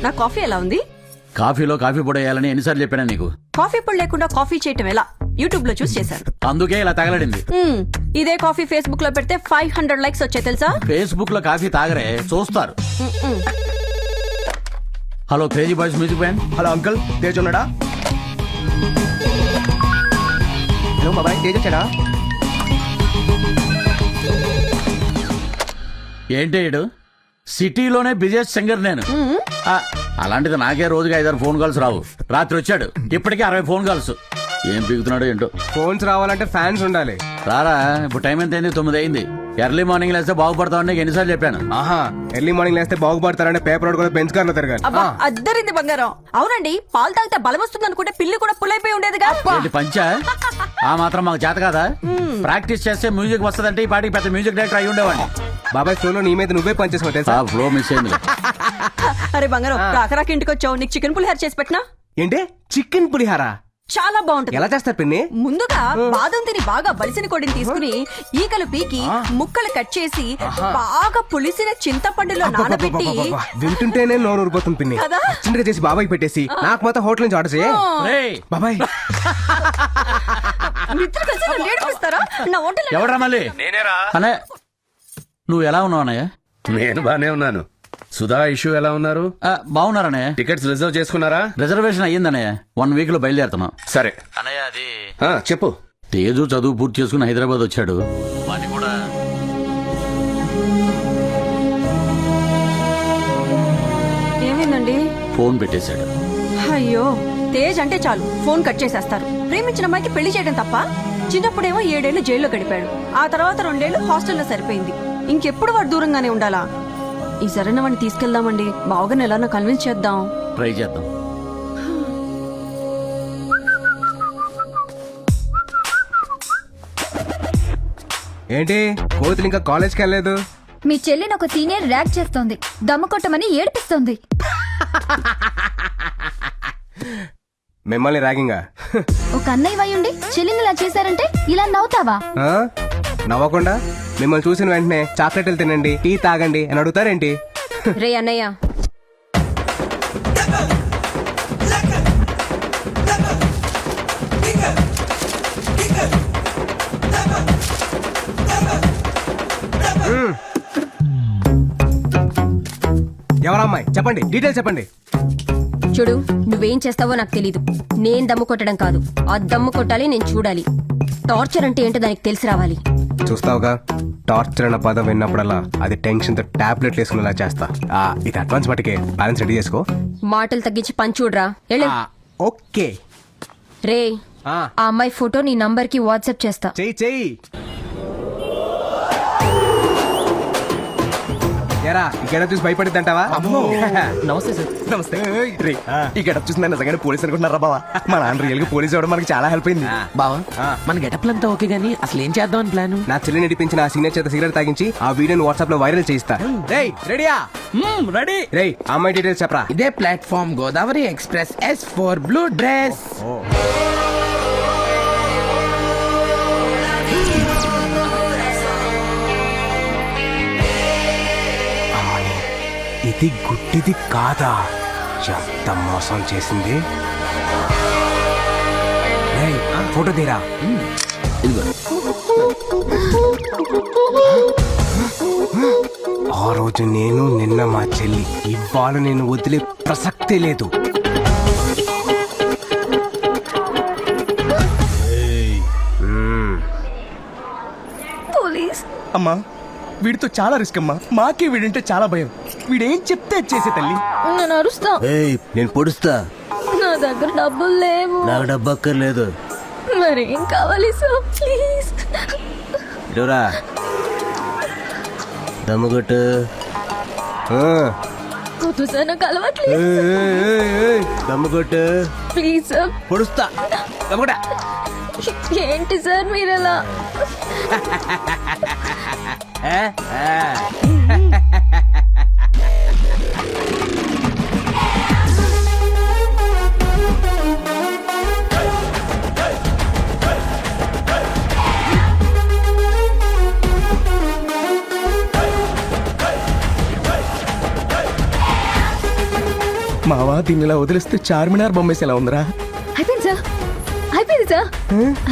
నా కాఫీ ఎలా ఉంది? కాఫీలో కాఫీ పొడి వేయాలని ఎన్నిసార్లు చెప్పానా నీకు? కాఫీ పొడి లేకుండా కాఫీ చేయటం ఎలా యూట్యూబ్ లో చూసి చేశాను. అందుకే ఇలా తగలడింది. ఇదే కాఫీ ఫేస్బుక్ లో పెడితే 500 లైక్స్ వచ్చాయి తెలుసా? ఫేస్బుక్ లో కాఫీ తాగరే చూస్తారు. Hello crazy boys music band. Hello uncle, Tej ఉన్నాడా? హలో బాబాయ్, తేజ్ వచ్చాడా? ఏంటి ఈడు? సిటీలోనే బిజియెస్ట్ సింగర్ నేను. అలాంటిది నాకే రోజుకి 5-6 ఫోన్ కాల్స్ రావు. రాత్రి వచ్చాడు, ఇప్పటికే 60 ఫోన్ కాల్స్. ఏం పీకుతున్నాడు ఏంటో. ఫోన్స్ రావాలంటే ఫ్యాన్స్ ఉండాలి. రారా, ఇప్పుడు టైం ఎంత అయింది? 9 అయింది. ఎర్లీ మార్నింగ్ లేస్తే బాగుపడతామని నీకు ఎన్నిసార్లు చెప్పాను. ఆహా, ఎర్లీ మార్నింగ్ లేస్తే బాగుపడతారంటే పేపర్ రోడ్ కూడా బెంచ్ కార్లో తిరగాలి. అబ్బా, అద్దరింది బంగారం. అవునండి, పాలు తాగితే బలం వస్తుంది అనుకుంటే పిల్లి కూడా పుల్లైపోయి ఉండేదిగా. ఏంటి పంచా? ఆ మాత్రం మాకు చేత కాదా? ప్రాక్టీస్ చేస్తే మ్యూజిక్ వస్తదంటే ఈ పాటికి పెద్ద మ్యూజిక్ డైరెక్టర్ అయి ఉండేవాడిని. బాబాయ్ ఫ్లోలో నీ మీద నువ్వే పనిచేసావు తెలుసా? ఫ్లో మిస్ అయింది. అరే బంగారం, రాకరాకి ఇంటికి వచ్చావు, నీకు చికెన్ పులిహార చేసి పెట్టినా? ఏంటి చికెన్ పులిహార? చాలా బాగుంటుంది. ఎలా చేస్తారు పిన్ని? ముందుగా బాదం తిని బాగా బలిసిన కొడిని తీసుకుని ఈకలు పీకి ముక్కలు కట్ చేసి బాగా పులిసిన చింతపండులో నానబెట్టి. వింటుంటేనే నోరు ఊరిపోతుంది పిన్ని. కదా? చిన్నగా చేసి బాబాయ్ పెట్టేసి నాకు మాత్రం హోటల్ నుంచి ఆర్డర్ చేయి. రేయ్, బాబాయ్ మిత్రులు కలిసి నన్ను ఏడిపిస్తారా? నా వంటలు ఎవడ్రా మళ్ళీ? అనే నువ్వు ఎలా ఉన్నావు అన్నయ్య? నేను బానే ఉన్నాను. సుధా ఇష్యూ ఎలా ఉన్నారు? బాగున్నారనే. టికెట్స్ రిజర్వ్ చేసుకున్నారా? రిజర్వేషన్ అయ్యిందన్నయ్య. 1 వీక్ లో బయలుదేరుతున్నాం. సరే అన్నయ్య, అది చెప్పు. తేజు చదువు పూర్తి చేసుకుని హైదరాబాద్ వచ్చాడు. వాడిని కూడా ఏమైందండి? ఫోన్ పెట్టేశాడు. అయ్యో, తేజ్ అంటే చాలు ఫోన్ కట్ చేసేస్తారు. ప్రేమించిన అమ్మాయికి పెళ్లి చేయడం తప్ప. చిన్నప్పుడేమో 7 ఏళ్లు జైల్లో గడిపాడు. ఆ తర్వాత 2 ఏళ్లు హాస్టల్లో సరిపోయింది. ఇంకెప్పుడు వాడు దూరంగానే ఉండాలా? ఈ సరైన వాడిని తీసుకెళ్దామండి. బావగారిని ఎలా కన్విన్స్ చేద్దాం. ట్రై చేద్దాం. ఏంటి కోతులు ఇంకా కాలేజ్కి వెళ్ళలేదు? మీ చెల్లిని ఒక సీనియర్ ర్యాక్ చేస్తోంది, దమ్ము కొట్టమని ఏడిపిస్తోంది. మిమ్మల్ని ర్యాగింగా? ఒక అన్నయ్య వయ్యుండి చెల్లిని ఇలా చేశారంటే ఇలా నవ్వుతావా? నవ్వకుండా మిమ్మల్ని చూసిన వెంటనే చాక్లెట్లు తినండి, టీ తాగండి అని అడుగుతారేంటి? రే అన్నయ్య, ఎవరమ్మాయి చెప్పండి, డీటెయిల్స్ చెప్పండి. చూడు, నువ్వేం చేస్తావో నాకు తెలీదు. నేను దమ్ము కొట్టడం కాదు, ఆ దమ్ము కొట్టాలి, నేను చూడాలి. టార్చర్ అంటే ఏంటో దానికి తెలిసి రావాలి. చూస్తావుగా, టార్చర్ అన్న పదం విన్నప్పుడల్లా అది టెన్షన్ తో టాబ్లెట్లు వేసుకునేలా చేస్తా. ఇది అడ్వాన్స్ మటుకే, బ్యాలెన్స్ రెడీ చేసుకో. మాటలు తగ్గించి పని చూడరా. ఓకే రే, ఆ అమ్మాయి ఫోటో నీ నంబర్ కి వాట్సాప్ చేస్తా. చెయ్యి. ఎరా ఈ గెటప్ చూసి భయపడిద్దంటావా? నమస్తే సార్. నమస్తే. ఈ గెటప్ చూసి నన్ను నిజంగానే పోలీస్ అనుకుంటున్నారా బావా? మా నాన్న రియల్ గా పోలీస్ అవ్వడం మనకి చాలా హెల్ప్ అయింది. బావా, మన గెటప్ అంతా ఓకే గానీ అసలు ఏం చేద్దామని ప్లాన్? నా చెల్లి నడిపించిన ఆ సీనియర్ చేత సిగరెట్ తాగించి ఆ వీడియోని వాట్సాప్ లో వైరల్ చేయిస్తా. రెడీయా? రెడీ. రేయ్, అమ్మాయి డీటెయిల్స్ చెప్పరా. ఇదే platform, Godavari express, S4 blue dress. ఇది గుడ్డిది కాదా? ఎంత మోసం చేసింది. ఫోటో తీరా. ఆ రోజు నేను, నిన్న మా చెల్లి, ఇవాళ నేను వదిలే ప్రసక్తే లేదు. పోలీస్ అమ్మా, వీడితో చాలా రిస్క్ అమ్మా. మాకే వీడంటే చాలా భయం. వీడేం చెప్తే చేసే తల్లి. నేను అరుస్తా. నేను పొడుస్తా. నా దగ్గర డబ్బులు లేవు. నాకు డబ్బు అక్కర్లేదు. మరేం కావాలి సార్, ప్లీజ్. డోరా దమ్ముగొట్టు. వద్దు సార్, నాకు అలవాట్లేదు. దమ్ముగొట్టు. Please sir. పొడుస్తా. దమ్ముగొట్ట. ఏంటి సార్ మీరు ఎలా? మావా దీన్ని ఇలా వదిలిస్తే చార్మినార్ బొమ్మేసి ఎలా ఉందిరా? అయిపోయింది సార్, అయిపోయింది సార్,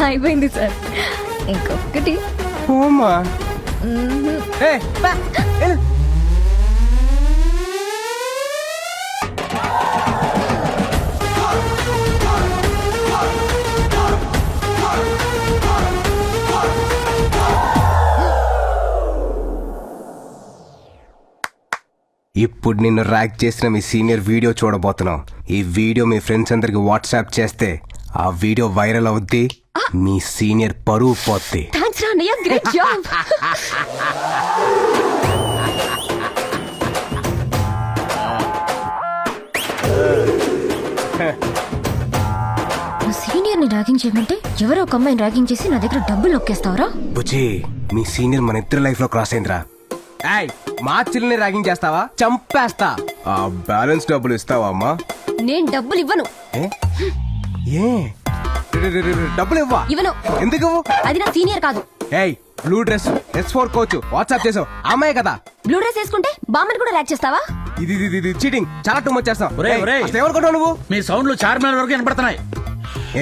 అయిపోయింది సార్. ఇంకొకటి. ఓమా ఏ ఇప్పుడు నిన్ను ర్యాక్ చేసిన మీ సీనియర్ వీడియో చూడబోతున్నాం. ఈ వీడియో మీ ఫ్రెండ్స్ అందరికి వాట్సాప్ చేస్తే ఆ వీడియో వైరల్ అవుద్ది, మీ సీనియర్ పరువు పోద్ది. థ్యాంక్స్ రా అన్నయ్య, గ్రేట్ జాబ్. సీనియర్ ని ర్యాగింగ్ చేయమంటే ఎవరో ఒక అమ్మాయిని ర్యాగింగ్ చేసి నా దగ్గర డబ్బులు నొక్కేస్తావరా? బుజ్జి, మీ సీనియర్ మన ఇద్దరు లైఫ్ లో క్రాస్ అయిందిరా. ఏయ్, మా చెల్లిని ర్యాగింగ్ చేస్తావా? చంపేస్తా. ఆ బ్యాలెన్స్ డబ్బులు ఇస్తావా అమ్మా? నేను డబ్బులు ఇవ్వను. ఏ? ఏ? డబ్బులు ఇవ్వా? ఇవ్వను. ఎందుకు? అది నా సీనియర్ కాదు. ఏయ్, blue dress S4 coach WhatsApp చేసావు, అమ్మాయి కదా? బ్లూ డ్రెస్ వేసుకుంటే బామ్మని కూడా ర్యాక్ చేస్తావా? ఇది చీటింగ్, చాలా టూ మచ్ చేస్తావు. ఒరేయ్, ఒరేయ్. ఏమనుకుంటావు నువ్వు? మీ సౌండ్లు చార్మినార్ వరకు వినపడుతున్నాయి.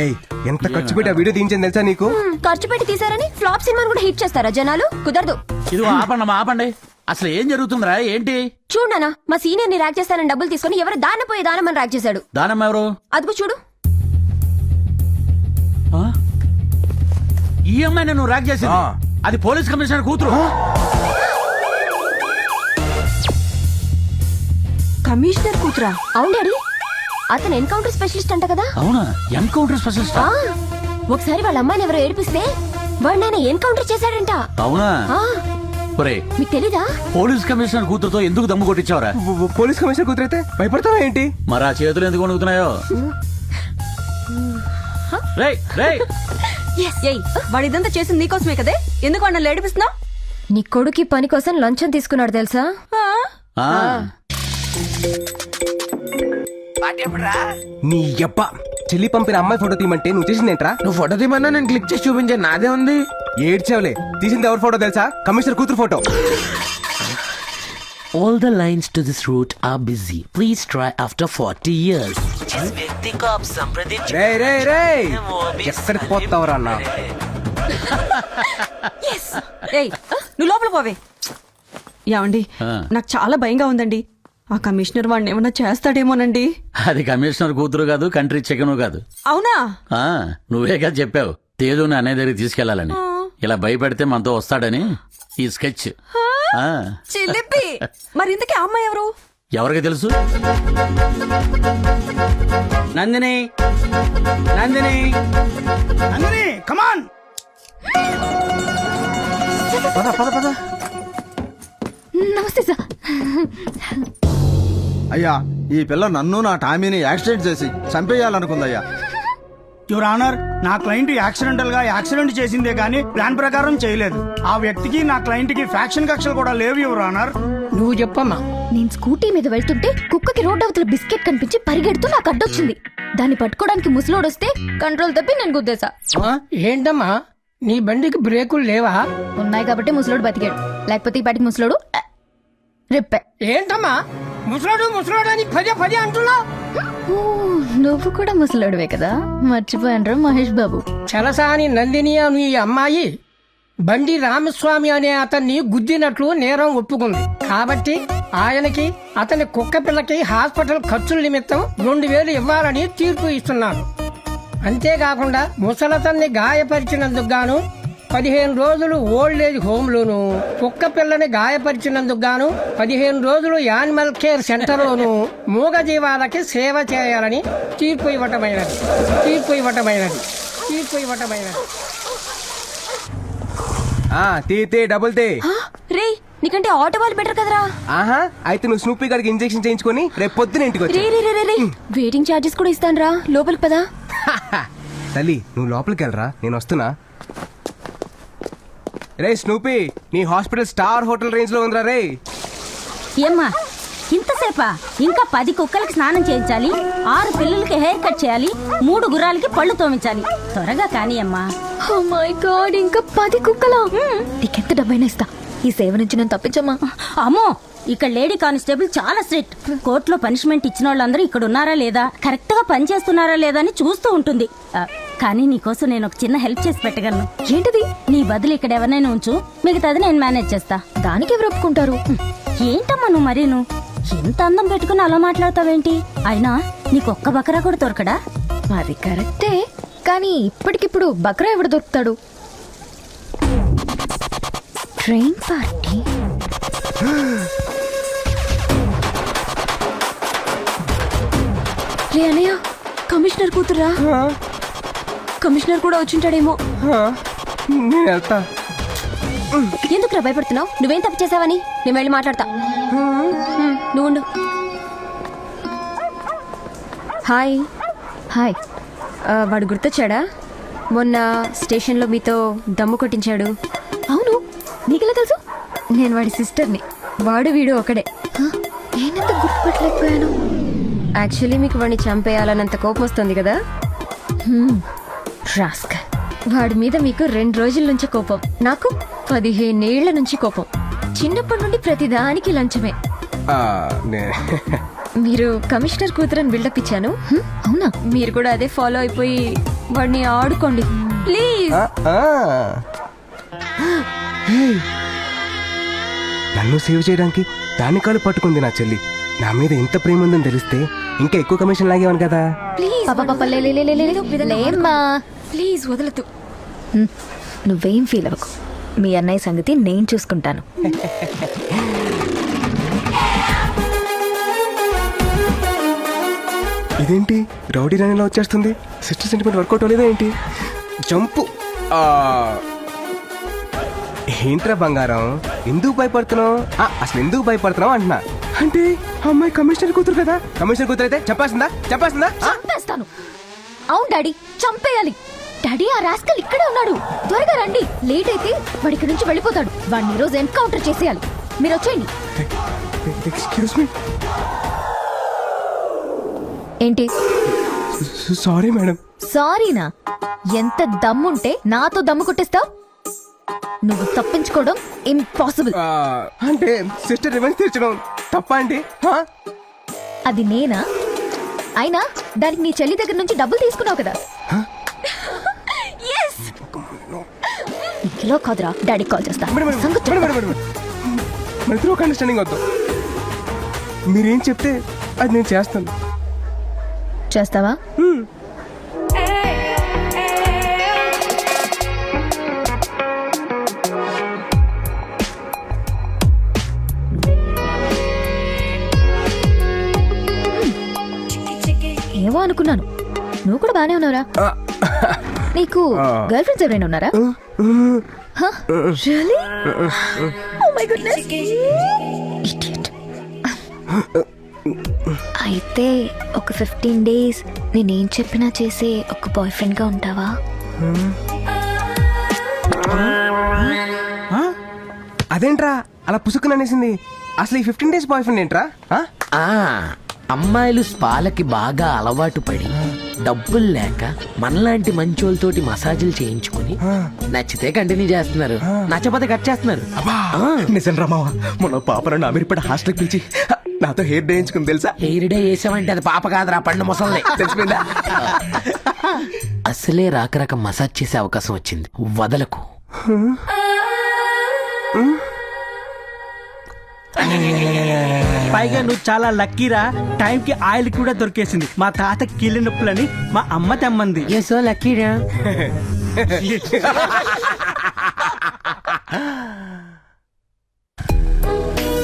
ఏయ్, ఎంత ఖర్చు పెట్టి ఆ వీడియో తీయించింది తెలుసా నీకు? ఖర్చు పెట్టి తీసారని ఫ్లాప్ సినిమాని కూడా హిట్ చేస్తారా జనాలు? కుదరదు. ఇది ఆపండి. అసలు ఏం జరుగుతుందిరా? ఏంటి? చూడనా, మా సీనియర్ ని ర్యాక్ చేస్తానని డబ్బులు తీసుకుని ఎవరు దానపోయే దానమని ర్యాక్ చేశాడు. దానమ్మ ఎవరు? అదిగో చూడు. ఈ అమ్మాయి నువ్వు ర్యాక్ చేసింది? అది పోలీస్ కమిషనర్ కూతురు. కమిషనర్ కూతురా? అవును డాడీ, అతను ఎన్కౌంటర్ స్పెషలిస్ట్ అంట కదా. అవునా? Encounter specialist? ఆ, ఒకసారి వాళ్ళ అమ్మాయిని ఎవరో ఏడిపిస్తే వాడు నేను ఎన్కౌంటర్ చేశాడంట. అవునా? ఆ, ఒరేయ్, మీకు తెలీదా? పోలీస్ కమిషనర్ కూతురుతో ఎందుకు దమ్ము కొట్టించావురా? పోలీస్ కమిషనర్ కూతురైతే భయపడతావా ఏంటి? మరి ఆ చేతులు ఎందుకు వణుకుతున్నాయో? రేయ్, రేయ్. ఏయ్, వాడు ఇదంతా చేసింది నీకోసమే కదే, ఎందుకు అన్న ఏడిపిస్తున్నావు? నీ కొడుకి పని కోసం లంచం తీసుకున్నాడు తెలుసా? ఆ. నీ యబ్బ, చెల్లి పంపిన అమ్మాయి ఫోటో తీయమంటే నువ్వు చేసిందేంట్రా? నువ్వు ఫోటో తీమన్నా నేను క్లిక్ చేసి చూపించాను, నాదే ఉంది. ఏడ్చావులే, తీసింది ఎవరి ఫోటో తెలుసా? కమిషనర్ కూతురు photo. All the lines to this route are busy. Please try after 40 years. जिस व्यक्ति को आप संप्रदित రేయ్ ఎక్కడికి పోతావురా అన్న? ఏయ్, నువ్వు లోపల పోవే. ఏమండి, నాకు చాలా భయంగా ఉందండి. ఆ కమిషనర్ వాడిని ఏమన్నా చేస్తాడేమోనండి. అది కమిషనర్ కూతురు కాదు, కంట్రీ చికెను కాదు. అవునా? ఆ, నువ్వే కదా చెప్పావు తేజుని అనే దగ్గరికి తీసుకెళ్లాలని. ఇలా భయపెడితే మనతో వస్తాడని ఈ స్కెచ్. చిలిపి. మరి ఇంతకీ ఆ అమ్మాయి ఎవరు? ఎవరికి తెలుసు? నందిని, నందిని, నందిని, కమాన్. పద పద పద. నమస్తే సార్. అయ్యా, ఈ పిల్ల నన్ను నా టామీని యాక్సిడెంట్ చేసి చంపేయాలనుకుందయ్యా. యువర్ ఆనర్, నా క్లయింట్ యాక్సిడెంటల్ గా యాక్సిడెంట్ చేసిందే గానీ ప్లాన్ ప్రకారం చేయలేదు. ఆ వ్యక్తికి నా క్లయింట్ కి ఫ్యాక్షన్ కక్షలు కూడా లేవు యువర్ ఆనర్. నువ్వు చెప్పమ్మా. నేను స్కూటీ మీద వెళ్తుంటే కుక్కకి రోడ్ అవతల బిస్కెట్ కనిపించి పరిగెడుతూ నాకు అడ్డొచ్చింది. దాన్ని పట్టుకోవడానికి ముసలోడు వస్తే కంట్రోల్ తప్పి నేను గుద్దేశా. ఏంటమ్మా, నీ బండికి బ్రేకులు లేవా? ఉన్నాయి కాబట్టి ముసలోడు బతికాడు, లేకపోతే ఈ పాటికి ముసలోడు రిప్పే. ఏంటమ్మా, ముసలోడు అని పదే అంటున్నావు? నువ్వు కూడా ముసలోడువే కదా, మర్చిపోయాను మహేష్ బాబు. చలసాని నందిని అని ఈ అమ్మాయి బండి రామస్వామి అనే అతన్ని గుద్దినట్లు నేరం ఒప్పుకుంది. కాబట్టి ఆయనకి అతని కుక్క పిల్లకి హాస్పిటల్ ఖర్చుల నిమిత్తం 2000 ఇవ్వాలని తీర్పు ఇస్తున్నారు. అంతేకాకుండా ముసలతన్ని గాయపరిచినందుకు గాను 15 రోజులు ఓల్డ్ ఏజ్ హోమ్ లోను, కుక్క పిల్లని గాయపరిచినందుకు గాను 15 రోజులు యానిమల్ కేర్ సెంటర్ లోను మూగ జీవాలకి సేవ చేయాలని తీర్పు ఇవ్వటమైనది. తీ డబుల్ తే. రే, నీకంటే ఆటో వాళ్ళు బెటర్ కదరా. ఆహా, అయితే నువ్వు స్నూపీ గారికి ఇంజెక్షన్ చేయించుకొని రేపు పొద్దున ఇంటికి వచ్చి. రే వెయిటింగ్ చార్జెస్ కూడా ఇస్తాను రా, లోపలికి పదా. తల్లి, నువ్వు లోపలికి వెళ్ళరా, నేను వస్తున్నా. రే స్నూపీ, నీ హాస్పిటల్ స్టార్ హోటల్ రేంజ్ లో ఉందిరా రే. ఏమ్మా ఇంతసేపా? ఇంకా 10 కుక్కలకి స్నానం చేయించాలి, 6 పిల్లలకి హెయిర్ కట్ చేయాలి, 3 గుర్రాలకి పళ్ళు తోమించాలి. త్వరగా కానీ అమ్మా. ఓ మై గాడ్, ఇంకా 10 కుక్కలా? నీకెంత డబ్బైనా ఇస్తా. ఈ సేవ నుంచి నేను తప్పించమ్మా. అమ్మో, ఇక్కడ లేడీ కానిస్టేబుల్ చాలా స్ట్రిక్ట్. కోర్టులో పనిష్మెంట్ ఇచ్చిన వాళ్ళందరూ ఇక్కడ ఉన్నారా లేదా, కరెక్ట్ గా పని చేస్తున్నారా లేదా అని చూస్తూ ఉంటుంది. కానీ నీకోసం నేను ఒక చిన్న హెల్ప్ చేసి పెట్టగలను. ఏంటిది? నీ బదులు ఇక్కడ ఎవరినైనా ఉంచు, మిగతాది నేను మేనేజ్ చేస్తా. దానికి ఎవరు ఒప్పుకుంటారు? ఏంటమ్మా నువ్వు మరీను ఇంత అందం పెట్టుకుని అలా మాట్లాడతావేంటి? అయినా నీకు ఒక్క బకరా కూడా దొరకడా? అది కరెక్టే, కానీ ఇప్పటికిప్పుడు బక్రా ఎవడు దొరుకుతాడు? Train party. రే అనయ్య, కమిషనర్ కూతురా? కమిషనర్ కూడా వచ్చింటాడేమో. నేను వెళ్తా. ఎందుకు భయపడుతున్నావు? నువ్వేం తప్పు చేసావని? నేను వెళ్ళి మాట్లాడతా. నువ్వు ఉండు. హాయ్. హాయ్. వాడు గుర్తొచ్చాడా? మొన్న స్టేషన్లో మీతో దమ్ము కొట్టించాడు. అవును, నీకెలా తెలుసు? నేను వాడి సిస్టర్ని. వాడు వీడు ఒకడే. నేనెంత గుర్తుపట్టలేకపోయాను. యాక్చువల్లీ మీకు వాడిని చంపేయాలన్నంత కోపం వస్తుంది కదా? రాస్కల్. వాడి మీద మీకు 2 రోజుల నుంచి కోపం, నాకు 15 ఏళ్ల నుంచి కోపం. చిన్నప్పటి నుండి ప్రతిదానికి లంచమే. మీరు కమిషనర్ కూతురని బిల్డప్ ఇచ్చాను. అవునా? మీరు కూడా అదే ఫాలో అయిపోయి వాడిని ఆడుకోండి ప్లీజ్. నన్ను సేవ్ చేయడానికి దాని కాలు పట్టుకుంది నా చెల్లి. నా మీద ఇంత ప్రేమ ఉందని తెలిస్తే ఇంకా ఎక్కువ కమిషన్ లాగేవాను కదా. ప్లీజ్ వదలదు. నువ్వేం ఫీల్ అవ్వకు, మీ అన్నయ్య సంగతి నేను చూసుకుంటాను. ఇదేంటి రౌడీ రాణిలా వచ్చేస్తుంది? సిస్టర్ సెంటిమెంట్ వర్కౌట్ అవ్వలేదా ఏంటి? జంపు. ఏంట్రా బంగారం, ఎందుకు భయపడుతున్నావు? అసలు ఎందుకు భయపడుతున్నావు అంటున్నా. అంటే అమ్మాయి కమిషనర్ కూతురు కదా. కమిషనర్ కూతురు అయితే చెప్పాల్సిందా? చంపేస్తాను. అవును డాడీ, చంపేయాలి. డాడీ, ఆ రాస్కల్ ఇక్కడే ఉన్నాడు. త్వరగా రండి, లేట్ అయితే వాడి ఇక్కడి నుంచి వెళ్ళిపోతాడు. వాడిని ఈ రోజు ఎన్కౌంటర్ చేసేయాలి. మీరు వచ్చేయండి. Excuse me. ఏంటి? Sorry madam. సారీనా? ఎంత దమ్ముంటే నాతో దమ్ము కొట్టిస్తావు? నువ్వు తప్పించుకోవడం ఇంపాసిబుల్. అంటే సిస్టర్ రివెంజ్ తీర్చడం తప్ప అండి? అది నేనా? అయినా దానికి నీ చెల్లి దగ్గర నుంచి డబ్బులు తీసుకున్నావు కదా. కిలో కాదురా, డాడీ కాల్ చేస్తా. ఒక అండర్స్టాండింగ్ వద్దు. మీరేం చెప్తే అది నేను చేస్తాను. చేస్తావా? ఏమో అనుకున్నాను. నువ్వు కూడా బానే ఉన్నావురా. నీకు గర్ల్ ఫ్రెండ్స్ ఎవరైనా ఉన్నారా? Really? Oh my goodness. Idiot. అయితే ఒక 15 days నేనేం చెప్పినా చేసే ఒక బాయ్ ఫ్రెండ్ గా ఉంటావా? అదేంట్రా అలా పుసుకుని అనేసింది? అసలు ఈ 15 days బాయ్ ఫ్రెండ్ ఏంట్రా? అమ్మాయిలు స్పాలకి బాగా అలవాటు పడి డబ్బులు లేక మనలాంటి మంచోళ్ళతోటి మసాజులు చేయించుకుని నచ్చితే కంటిన్యూ చేస్తున్నారు, నచ్చపోతే కట్ చేస్తున్నారు. నిజం రామావా, మొన్న పాపలను అమీర్పేట హాస్టల్కి పిలిచి నాతో హెయిర్ డే వేయించుకుని తెలుసా? హెయిర్ డే వేసామంటే అది పాప కాదురా, పండు ముసలి. తెలిసిపోయిందా? అసలే రాక మసాజ్ చేసే అవకాశం వచ్చింది, వదలకు. పైగా నువ్వు చాలా లక్కీరా, టైం కి ఆయిల్ కూడా దొరికేసింది. మా తాత కీళ్ళ నొప్పులని మా అమ్మ తెమ్మంది. సో లక్కీరా.